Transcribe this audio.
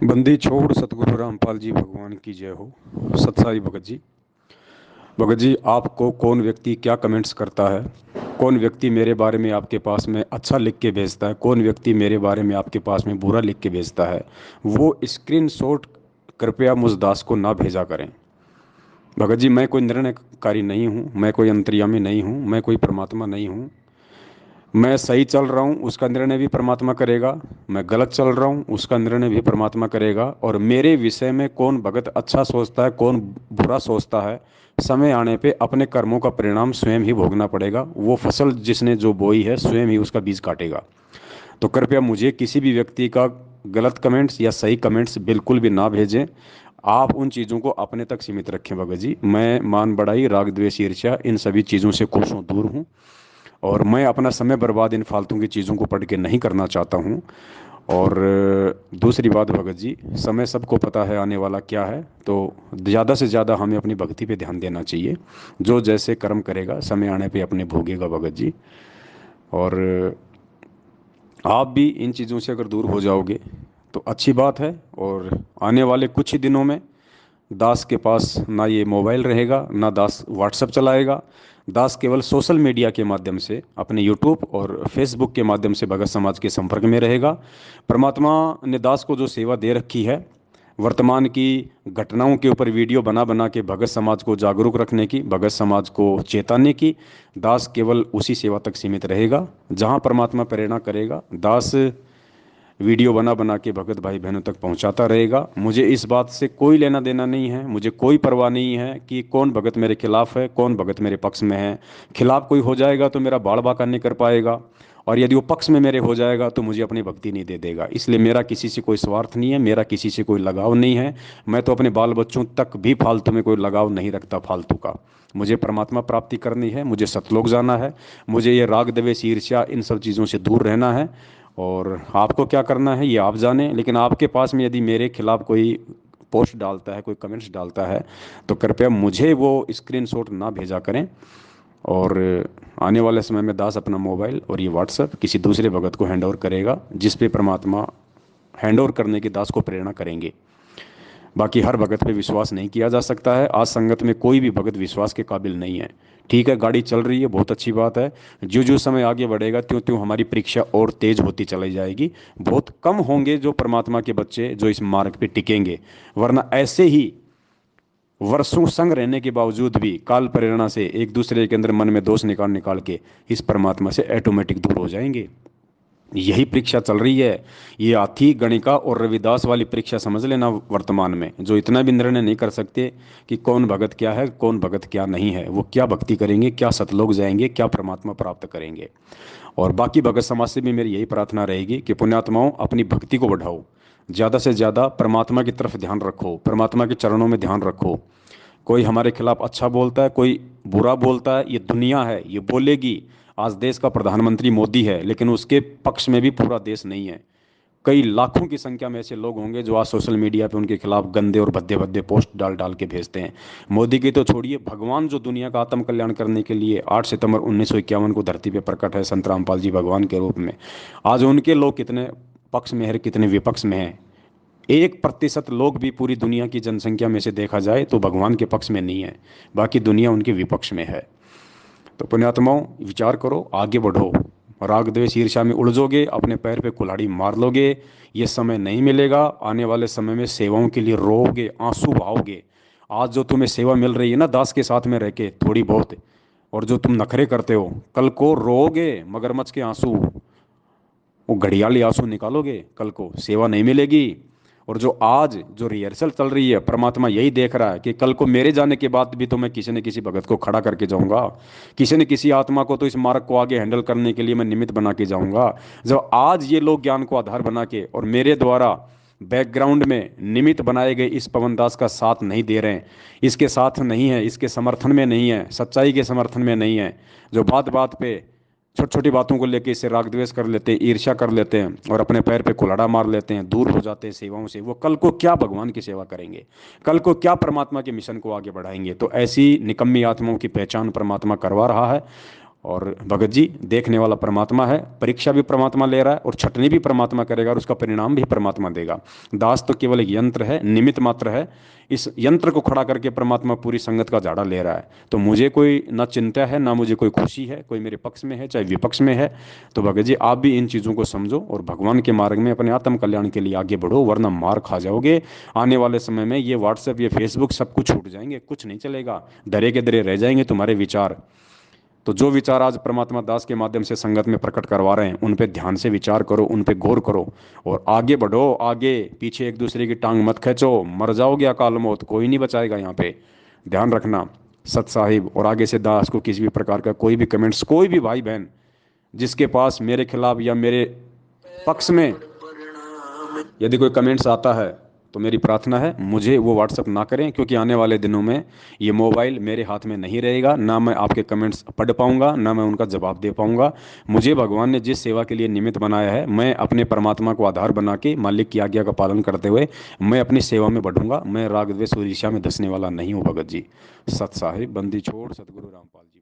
बंदी छोड़ सतगुरु रामपाल जी भगवान की जय हो। सत्साई भगत जी। भगत जी, आपको कौन व्यक्ति क्या कमेंट्स करता है, कौन व्यक्ति मेरे बारे में आपके पास में अच्छा लिख के भेजता है, कौन व्यक्ति मेरे बारे में आपके पास में बुरा लिख के भेजता है, वो स्क्रीनशॉट कृपया मुझ दास को ना भेजा करें। भगत जी, मैं कोई निर्णयकारी नहीं हूँ, मैं कोई अंतर्यामी नहीं हूँ, मैं कोई परमात्मा नहीं हूँ। मैं सही चल रहा हूँ उसका निर्णय भी परमात्मा करेगा, मैं गलत चल रहा हूँ उसका निर्णय भी परमात्मा करेगा। और मेरे विषय में कौन भगत अच्छा सोचता है, कौन बुरा सोचता है, समय आने पे अपने कर्मों का परिणाम स्वयं ही भोगना पड़ेगा। वो फसल जिसने जो बोई है स्वयं ही उसका बीज काटेगा। तो कृपया मुझे किसी भी व्यक्ति का गलत कमेंट्स या सही कमेंट्स बिल्कुल भी ना भेजें। आप उन चीज़ों को अपने तक सीमित रखें भगत जी। मैं मान बढ़ाई, राग द्वेष ईर्ष्या इन सभी चीज़ों से कोसों दूर हूँ। और मैं अपना समय बर्बाद इन फालतू की चीज़ों को पढ़ के नहीं करना चाहता हूँ। और दूसरी बात भगत जी, समय सबको पता है आने वाला क्या है, तो ज़्यादा से ज़्यादा हमें अपनी भक्ति पे ध्यान देना चाहिए। जो जैसे कर्म करेगा समय आने पे अपने भोगेगा भगत जी। और आप भी इन चीज़ों से अगर दूर हो जाओगे तो अच्छी बात है। और आने वाले कुछ ही दिनों में दास के पास ना ये मोबाइल रहेगा, ना दास व्हाट्सएप चलाएगा। दास केवल सोशल मीडिया के माध्यम से, अपने यूट्यूब और फेसबुक के माध्यम से भगत समाज के संपर्क में रहेगा। परमात्मा ने दास को जो सेवा दे रखी है, वर्तमान की घटनाओं के ऊपर वीडियो बना बना के भगत समाज को जागरूक रखने की, भगत समाज को चेताने की, दास केवल उसी सेवा तक सीमित रहेगा। जहाँ परमात्मा प्रेरणा करेगा, दास वीडियो बना बना के भगत भाई बहनों तक पहुंचाता रहेगा। मुझे इस बात से कोई लेना देना नहीं है, मुझे कोई परवाह नहीं है कि कौन भगत मेरे खिलाफ है, कौन भगत मेरे पक्ष में है। खिलाफ कोई हो जाएगा तो मेरा बाड़ बांका नहीं कर पाएगा, और यदि वो पक्ष में मेरे हो जाएगा तो मुझे अपनी भक्ति नहीं दे देगा। इसलिए मेरा किसी से कोई स्वार्थ नहीं है, मेरा किसी से कोई लगाव नहीं है। मैं तो अपने बाल बच्चों तक भी फालतू में कोई लगाव नहीं रखता फालतू का। मुझे परमात्मा प्राप्ति करनी है, मुझे सतलोक जाना है, मुझे ये राग द्वेष ईर्ष्या इन सब चीज़ों से दूर रहना है। और आपको क्या करना है ये आप जाने, लेकिन आपके पास में यदि मेरे खिलाफ कोई पोस्ट डालता है, कोई कमेंट्स डालता है, तो कृपया मुझे वो स्क्रीनशॉट ना भेजा करें। और आने वाले समय में दास अपना मोबाइल और ये व्हाट्सएप किसी दूसरे भगत को हैंड ओवर करेगा, जिस पे परमात्मा हैंड ओवर करने की दास को प्रेरणा करेंगे। बाकी हर भगत पे विश्वास नहीं किया जा सकता है। आज संगत में कोई भी भगत विश्वास के काबिल नहीं है। ठीक है, गाड़ी चल रही है, बहुत अच्छी बात है। जो जो समय आगे बढ़ेगा त्यों त्यों हमारी परीक्षा और तेज होती चली जाएगी। बहुत कम होंगे जो परमात्मा के बच्चे जो इस मार्ग पे टिकेंगे, वरना ऐसे ही वर्षों संग रहने के बावजूद भी काल प्रेरणा से एक दूसरे के अंदर मन में दोष निकाल निकाल के इस परमात्मा से ऑटोमेटिक दूर हो जाएंगे। यही परीक्षा चल रही है। ये आथी गणिका और रविदास वाली परीक्षा समझ लेना वर्तमान में, जो इतना भी निर्णय नहीं कर सकते कि कौन भगत क्या है, कौन भगत क्या नहीं है, वो क्या भक्ति करेंगे, क्या सतलोक जाएंगे, क्या परमात्मा प्राप्त करेंगे। और बाकी भगत समाज से भी मेरी यही प्रार्थना रहेगी कि पुण्यात्माओं, अपनी भक्ति को बढ़ाओ, ज़्यादा से ज़्यादा परमात्मा की तरफ ध्यान रखो, परमात्मा के चरणों में ध्यान रखो। कोई हमारे खिलाफ अच्छा बोलता है, कोई बुरा बोलता है, ये दुनिया है, ये बोलेगी। आज देश का प्रधानमंत्री मोदी है, लेकिन उसके पक्ष में भी पूरा देश नहीं है। कई लाखों की संख्या में ऐसे लोग होंगे जो आज सोशल मीडिया पे उनके खिलाफ गंदे और भद्दे भद्दे पोस्ट डाल डाल के भेजते हैं। मोदी की तो छोड़िए, भगवान जो दुनिया का आत्म कल्याण करने के लिए 8 सितंबर 1951 को धरती पे प्रकट है संत रामपाल जी भगवान के रूप में, आज उनके लोग कितने पक्ष में है, कितने विपक्ष में हैं। 1% लोग भी पूरी दुनिया की जनसंख्या में से देखा जाए तो भगवान के पक्ष में नहीं है, बाकी दुनिया उनके विपक्ष में है। तो पुण्यात्माओं, विचार करो, आगे बढ़ो। राग द्वेष ईर्ष्या में उलझोगे, अपने पैर पे कुल्हाड़ी मार लोगे। ये समय नहीं मिलेगा। आने वाले समय में सेवाओं के लिए रोओगे, आंसू बहाओगे। आज जो तुम्हें सेवा मिल रही है ना दास के साथ में रह के थोड़ी बहुत, और जो तुम नखरे करते हो, कल को रोओगे मगरमच्छ के आंसू, वो घड़ियाली आंसू निकालोगे, कल को सेवा नहीं मिलेगी। और जो आज जो रिहर्सल चल रही है, परमात्मा यही देख रहा है कि कल को मेरे जाने के बाद भी तो मैं किसी न किसी भगत को खड़ा करके जाऊंगा, किसी न किसी आत्मा को तो इस मार्ग को आगे हैंडल करने के लिए मैं निमित्त बना के जाऊंगा। जब आज ये लोग ज्ञान को आधार बना के और मेरे द्वारा बैकग्राउंड में निमित्त बनाए गए इस पवन दास का साथ नहीं दे रहे हैं, इसके साथ नहीं है, इसके समर्थन में नहीं है, सच्चाई के समर्थन में नहीं है, जो बात बात पे छोटी छोटी बातों को लेके इससे राग द्वेष कर लेते हैं, ईर्ष्या कर लेते हैं और अपने पैर पे कुल्हाड़ा मार लेते हैं, दूर हो जाते हैं सेवाओं से, वो कल को क्या भगवान की सेवा करेंगे, कल को क्या परमात्मा के मिशन को आगे बढ़ाएंगे। तो ऐसी निकम्मी आत्माओं की पहचान परमात्मा करवा रहा है। और भगत जी, देखने वाला परमात्मा है, परीक्षा भी परमात्मा ले रहा है और छटनी भी परमात्मा करेगा और उसका परिणाम भी परमात्मा देगा। दास तो केवल एक यंत्र है, निमित्त मात्र है। इस यंत्र को खड़ा करके परमात्मा पूरी संगत का झाड़ा ले रहा है। तो मुझे कोई ना चिंता है, ना मुझे कोई खुशी है, कोई मेरे पक्ष में है चाहे विपक्ष में है। तो भगत जी, आप भी इन चीज़ों को समझो और भगवान के मार्ग में अपने आत्म कल्याण के लिए आगे बढ़ो, वरना मार खा जाओगे। आने वाले समय में ये व्हाट्सएप, ये फेसबुक सब कुछ छूट जाएंगे, कुछ नहीं चलेगा, डरे के डरे रह जाएंगे तुम्हारे विचार। तो जो विचार आज परमात्मा दास के माध्यम से संगत में प्रकट करवा रहे हैं, उन पे ध्यान से विचार करो, उन पे गौर करो और आगे बढ़ो। आगे पीछे एक दूसरे की टांग मत खींचो, मर जाओगे अकाल मौत, कोई नहीं बचाएगा यहाँ पे। ध्यान रखना सत साहिब। और आगे से दास को किसी भी प्रकार का कोई भी कमेंट्स, कोई भी भाई बहन जिसके पास मेरे खिलाफ या मेरे पक्ष में यदि कोई कमेंट्स आता है, तो मेरी प्रार्थना है मुझे वो व्हाट्सअप ना करें, क्योंकि आने वाले दिनों में ये मोबाइल मेरे हाथ में नहीं रहेगा, ना मैं आपके कमेंट्स पढ़ पाऊंगा, ना मैं उनका जवाब दे पाऊंगा। मुझे भगवान ने जिस सेवा के लिए निमित्त बनाया है, मैं अपने परमात्मा को आधार बना के मालिक की आज्ञा का पालन करते हुए मैं अपनी सेवा में बढ़ूंगा। मैं राग द्वेष और ईर्ष्या में धंसने वाला नहीं हूँ भगत जी। सत साहिब, बंदी छोड़, सतगुरु रामपाल जी।